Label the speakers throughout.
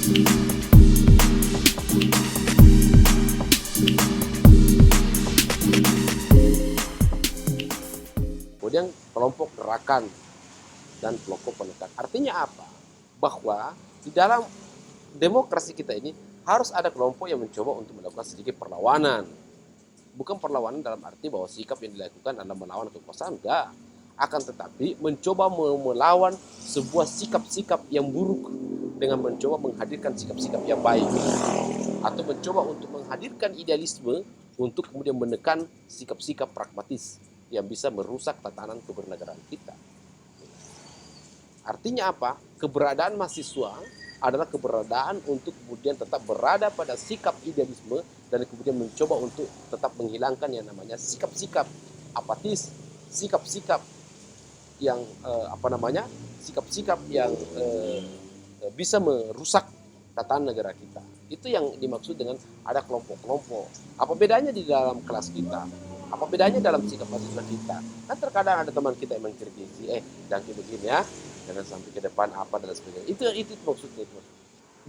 Speaker 1: Kemudian kelompok gerakan dan kelompok penekan. Artinya apa? Bahwa di dalam demokrasi kita ini harus ada kelompok yang mencoba untuk melakukan sedikit perlawanan. Bukan perlawanan dalam arti bahwa sikap yang dilakukan adalah melawan kekuasaan, enggak. Akan tetapi mencoba melawan sebuah sikap-sikap yang buruk dengan mencoba menghadirkan sikap-sikap yang baik. Atau mencoba untuk menghadirkan idealisme untuk kemudian menekan sikap-sikap pragmatis yang bisa merusak tatanan kebernegaraan kita. Artinya apa? Keberadaan mahasiswa adalah keberadaan untuk kemudian tetap berada pada sikap idealisme dan kemudian mencoba untuk tetap menghilangkan yang namanya sikap-sikap apatis, sikap-sikap yang sikap-sikap yang bisa merusak tatanan negara kita. Itu yang dimaksud dengan ada kelompok-kelompok. Apa bedanya di dalam kelas kita? Apa bedanya dalam sikap mahasiswa kita? Kan terkadang ada teman kita yang mengkritisi, jangan begini ya, jangan sampai ke depan apa dan sebagainya. Itu maksudnya itu.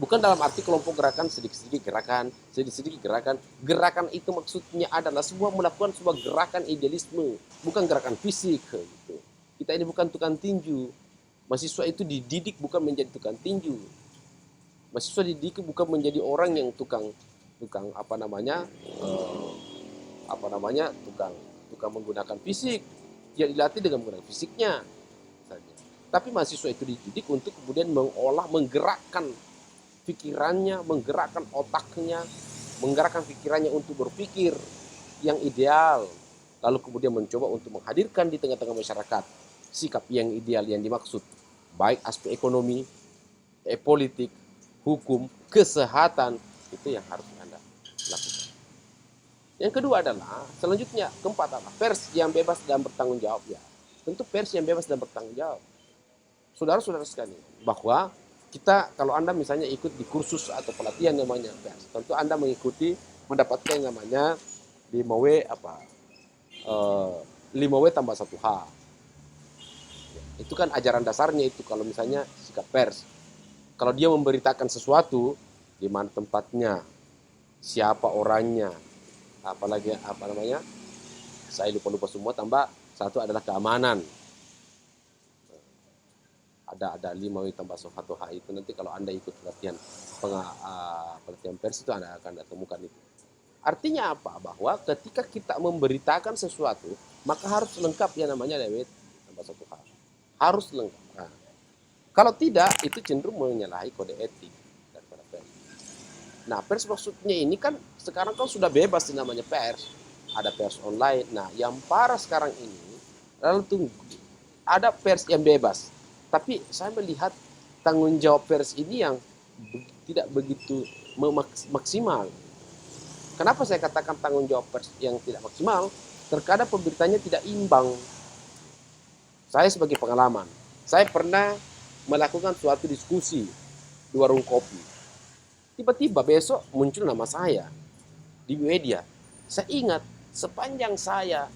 Speaker 1: Bukan dalam arti kelompok gerakan sedikit-sedikit gerakan, sedikit-sedikit gerakan. Gerakan itu maksudnya adalah melakukan sebuah gerakan idealisme, bukan gerakan fisik gitu. Kita ini bukan tukang tinju. Mahasiswa itu dididik bukan menjadi tukang tinju. Mahasiswa dididik bukan menjadi orang yang tukang tukang menggunakan fisik. Dia dilatih dengan menggunakan fisiknya saja. Tapi mahasiswa itu dididik untuk kemudian menggerakkan pikirannya, menggerakkan otaknya, menggerakkan pikirannya untuk berpikir yang ideal. Lalu kemudian mencoba untuk menghadirkan di tengah-tengah masyarakat sikap yang ideal yang dimaksud. Baik aspek ekonomi, politik, hukum, kesehatan, itu yang harus Anda lakukan. Yang kedua adalah, selanjutnya, keempat adalah pers yang bebas dan bertanggung jawab. Ya, tentu pers yang bebas dan bertanggung jawab. Saudara-saudara sekalian, bahwa kita, kalau Anda misalnya ikut di kursus atau pelatihan namanya pers, tentu Anda mendapatkan yang namanya 5W tambah 1H. Itu kan ajaran dasarnya itu kalau misalnya sikap pers. Kalau dia memberitakan sesuatu, di mana tempatnya, siapa orangnya, saya lupa semua, tambah satu adalah keamanan. Ada 5W tambah 1H itu nanti kalau Anda ikut pelatihan pers itu Anda akan temukan itu. Artinya apa? Bahwa ketika kita memberitakan sesuatu, maka harus lengkap yang namanya 5W tambah 1H. Harus lengkap. Nah, kalau tidak, itu cenderung menyalahi kode etik daripada pers. Nah, pers maksudnya ini kan sekarang kan sudah bebas namanya pers. Ada pers online. Nah, yang parah sekarang ini, lalu tunggu, ada pers yang bebas. Tapi saya melihat tanggung jawab pers ini yang tidak begitu maksimal. Kenapa saya katakan tanggung jawab pers yang tidak maksimal? Terkadang pemberitanya tidak imbang. Saya sebagai pengalaman, saya pernah melakukan suatu diskusi di warung kopi. Tiba-tiba besok muncul nama saya di media. Saya ingat sepanjang saya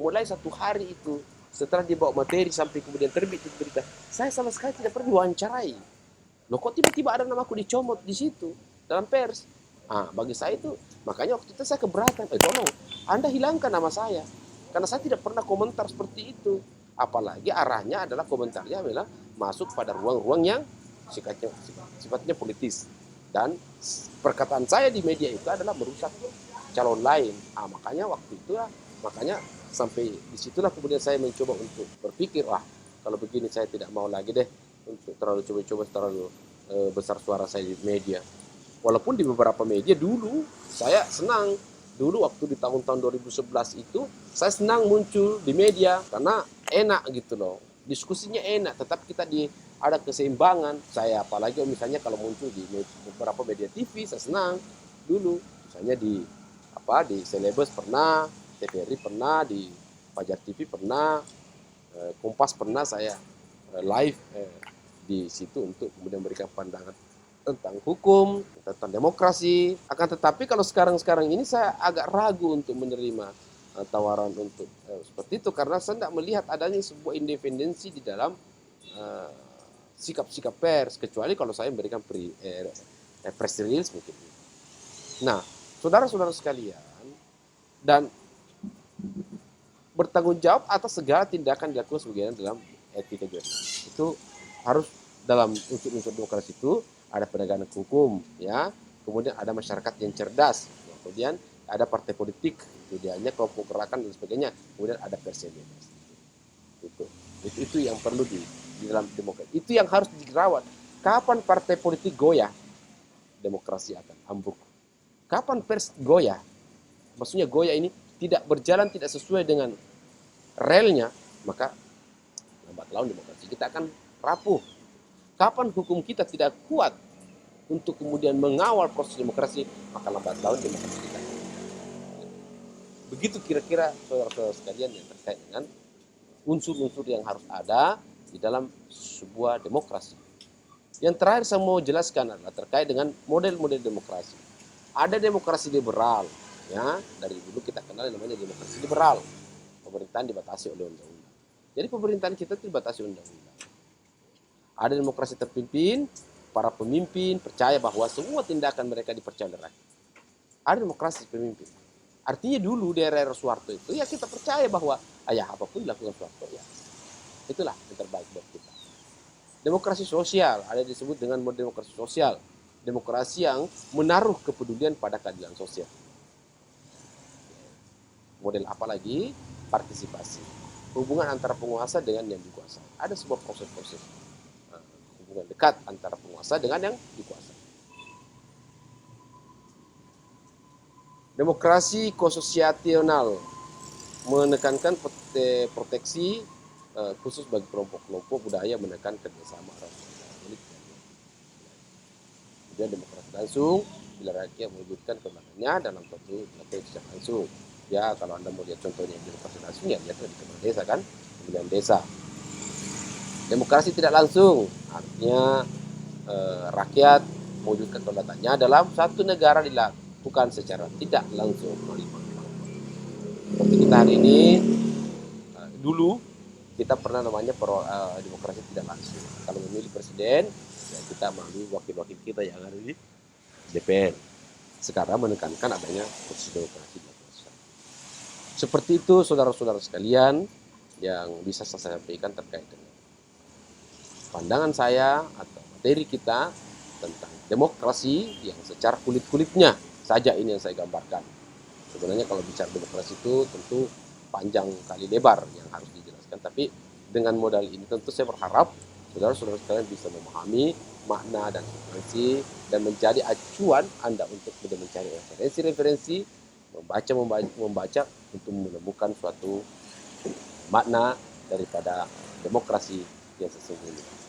Speaker 1: mulai satu hari itu setelah dibawa materi sampai kemudian terbit berita, saya sama sekali tidak pernah diwawancarai. Loh kok tiba-tiba ada namaku dicomot di situ dalam pers? Bagi saya itu, makanya waktu itu saya keberatan. Tolong, Anda hilangkan nama saya. Karena saya tidak pernah komentar seperti itu. Apalagi arahnya adalah komentarnya adalah masuk pada ruang-ruang yang sifatnya politis. Dan perkataan saya di media itu adalah merusak calon lain. Makanya waktu itu makanya sampai disitulah kemudian saya mencoba untuk berpikir, kalau begini saya tidak mau lagi deh untuk terlalu terlalu besar suara saya di media. Walaupun di beberapa media dulu saya senang, dulu waktu di tahun-tahun 2011 itu saya senang muncul di media karena enak gitu loh, diskusinya enak, tetap kita ada keseimbangan. Saya apalagi misalnya kalau muncul di beberapa media TV saya senang dulu, misalnya di Celebes pernah, TVRI pernah, di Fajar TV pernah, Kompas pernah saya live di situ untuk kemudian memberikan pandangan tentang hukum, tentang demokrasi. Akan tetapi kalau sekarang ini saya agak ragu untuk menerima tawaran untuk seperti itu, karena saya tidak melihat adanya sebuah independensi di dalam sikap-sikap pers, kecuali kalau saya memberikan press release mungkin. Nah, saudara-saudara sekalian, dan bertanggung jawab atas segala tindakan dilakukan sebagaimana dalam etika jurnalistik. Itu harus dalam unsur-unsur demokrasi itu ada penegakan hukum, ya, kemudian ada masyarakat yang cerdas, ya, kemudian ada partai politik, kemudiannya kelompok gerakan dan sebagainya, kemudian ada pers yang bebas. Itu yang perlu di dalam demokrasi. Itu yang harus dirawat. Kapan partai politik goyah, demokrasi akan ambruk. Kapan pers goyah, maksudnya goyah ini tidak berjalan, tidak sesuai dengan relnya, maka lambat laun demokrasi kita akan rapuh. Kapan hukum kita tidak kuat untuk kemudian mengawal proses demokrasi, maka lambat laun demokrasi kita. Begitu kira-kira saudara-saudara sekalian yang terkait dengan unsur-unsur yang harus ada di dalam sebuah demokrasi. Yang terakhir saya mau jelaskan adalah terkait dengan model-model demokrasi. Ada demokrasi liberal, ya, dari dulu kita kenal namanya demokrasi liberal. Pemerintahan dibatasi oleh undang-undang. Jadi pemerintahan kita dibatasi undang-undang. Ada demokrasi terpimpin, para pemimpin percaya bahwa semua tindakan mereka dipercaya oleh rakyat. Ada demokrasi pemimpin. Artinya dulu di era Soeharto itu ya kita percaya bahwa apapun dilakukan Soeharto, ya itulah yang terbaik buat kita. Demokrasi sosial, ada disebut dengan model demokrasi sosial. Demokrasi yang menaruh kepedulian pada keadilan sosial. Model apa lagi? Partisipasi. Hubungan antara penguasa dengan yang dikuasai. Ada sebuah proses-proses hubungan dekat antara penguasa dengan yang dikuasai. Demokrasi konsosiasional menekankan proteksi khusus bagi kelompok-kelompok budaya, menekan kerjasama orang. Kemudian demokrasi langsung, bila rakyat mewujudkan kemenangannya dalam suatu secara langsung. Ya, kalau Anda mau lihat contohnya demokrasi langsung, ya lihat di kepala desa kan, pemilihan desa. Demokrasi tidak langsung, artinya rakyat mewujudkan kedaulatannya dalam satu negara dilakukan secara tidak langsung. Seperti kita hari ini, dulu kita pernah namanya demokrasi tidak langsung. Kalau memilih presiden, ya kita melalui wakil-wakil kita yang ada di DPR. Sekarang menekankan adanya proses demokrasi. Seperti itu saudara-saudara sekalian yang bisa saya sampaikan terkait dengan pandangan saya atau materi kita tentang demokrasi yang secara kulit-kulitnya saja ini yang saya gambarkan. Sebenarnya kalau bicara demokrasi itu tentu panjang kali lebar yang harus dijelaskan, tapi dengan modal ini tentu saya berharap saudara-saudara sekalian bisa memahami makna dan substansi dan menjadi acuan Anda untuk mencari referensi-referensi, membaca untuk menemukan suatu makna daripada demokrasi yang sesungguhnya.